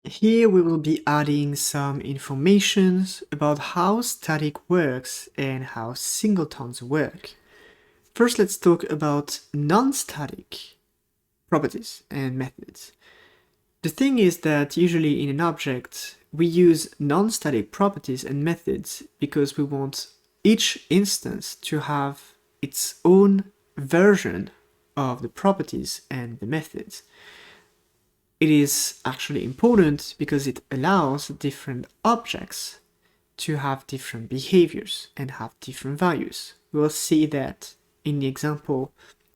Here we will be adding some information about how static works and how singletons work. First, let's talk about non-static properties and methods. The thing is that usually in an object, we use non-static properties and methods because we want each instance to have its own version of the properties and the methods. It is actually important because it allows different objects to have different behaviors and have different values. We will see that in the example.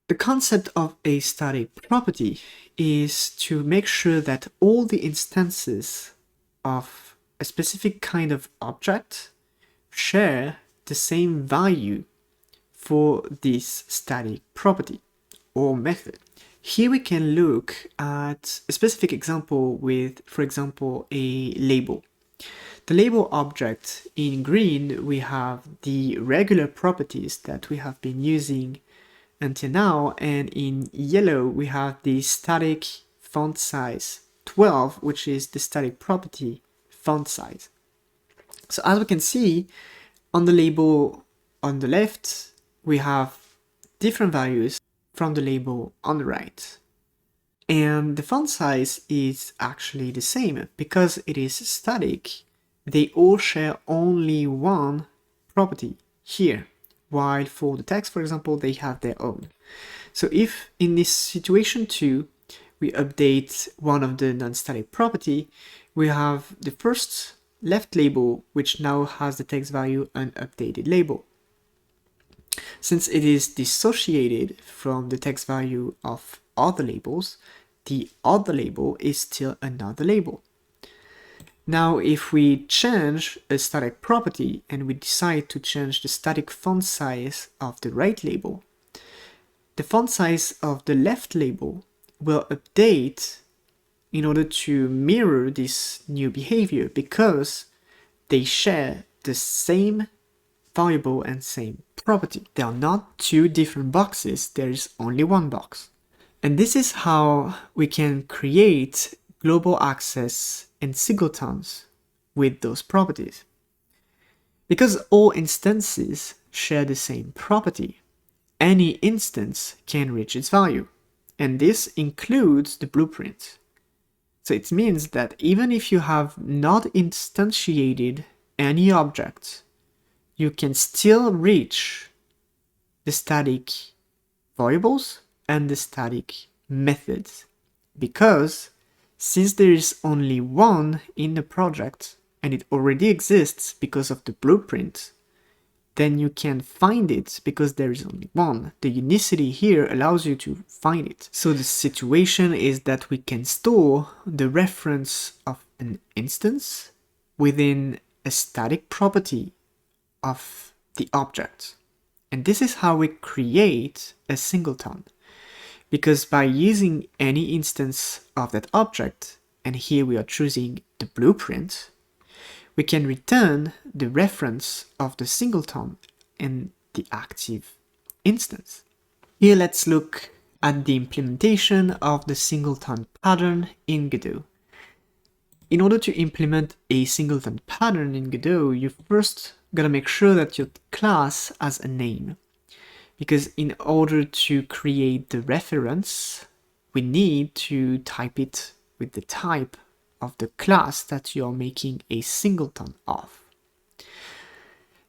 The concept of a static property is to make sure that all the instances of a specific kind of object share the same value for this static property or method. Here we can look at a specific example with, for example, a label. The label object in green, we have the regular properties that we have been using until now, and in yellow we have the static font size 12, which is the static property font size. So as we can see, on the label on the left, we have different values from the label on the right. And the font size is actually the same. Because it is static, they all share only one property here, while for the text, for example, they have their own. So if in this situation too, we update one of the non-static property, we have the first left label, which now has the text value unupdated label. Since it is dissociated from the text value of other labels, the other label is still another label. Now, if we change a static property and we decide to change the static font size of the right label, the font size of the left label will update in order to mirror this new behavior because they share the same variable and same property. There are not two different boxes, there is only one box. And this is how we can create global access and singletons with those properties. Because all instances share the same property, any instance can reach its value. And this includes the blueprint. So it means that even if you have not instantiated any object, you can still reach the static variables and the static methods, because since there is only one in the project and it already exists because of the blueprint, then you can find it because there is only one. The unicity here allows you to find it. So the situation is that we can store the reference of an instance within a static property of the object. And this is how we create a singleton. Because by using any instance of that object, and here we are choosing the blueprint, we can return the reference of the singleton in the active instance. Here let's look at the implementation of the singleton pattern in Godot. In order to implement a singleton pattern in Godot, you first gotta make sure that your class has a name. Because in order to create the reference, we need to type it with the type of the class that you're making a singleton of.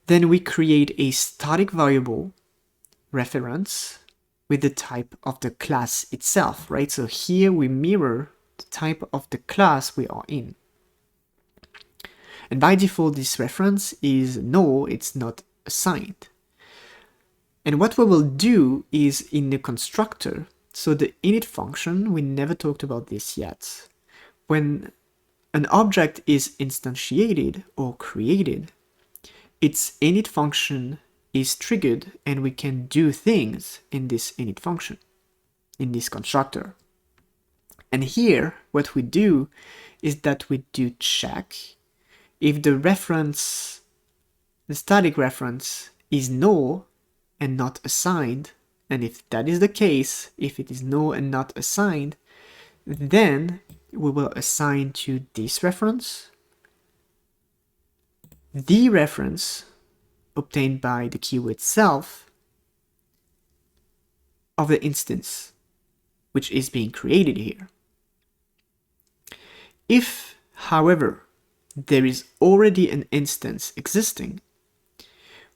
Then we create a static variable reference with the type of the class itself, right? So here we mirror the type of the class we are in. And by default, this reference is null, it's not assigned. And what we will do is in the constructor, so the init function, we never talked about this yet. When an object is instantiated or created, its init function is triggered and we can do things in this init function, in this constructor. And here, what we do is that we do check if the reference, the static reference, is null and not assigned, and if that is the case, if it is null and not assigned, then we will assign to this reference the reference obtained by the keyword itself of the instance which is being created here. If, however, there is already an instance existing,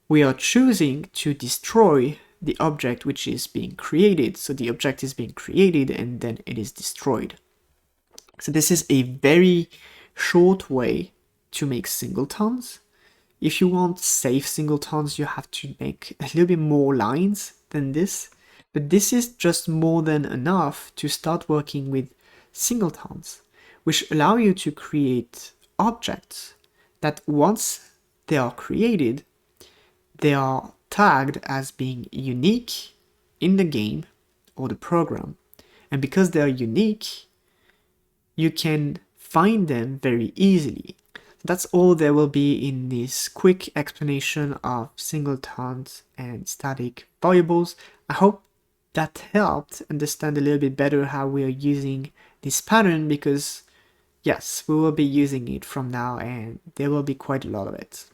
we are choosing to destroy the object which is being created. So the object is being created and then it is destroyed. So this is a very short way to make singletons. If you want safe singletons, you have to make a little bit more lines than this. But this is just more than enough to start working with singletons, which allow you to create objects that once they are created, they are tagged as being unique in the game or the program. And because they are unique, you can find them very easily. That's all there will be in this quick explanation of singletons and static variables. I hope that helped understand a little bit better how we are using this pattern, because yes, we will be using it from now and there will be quite a lot of it.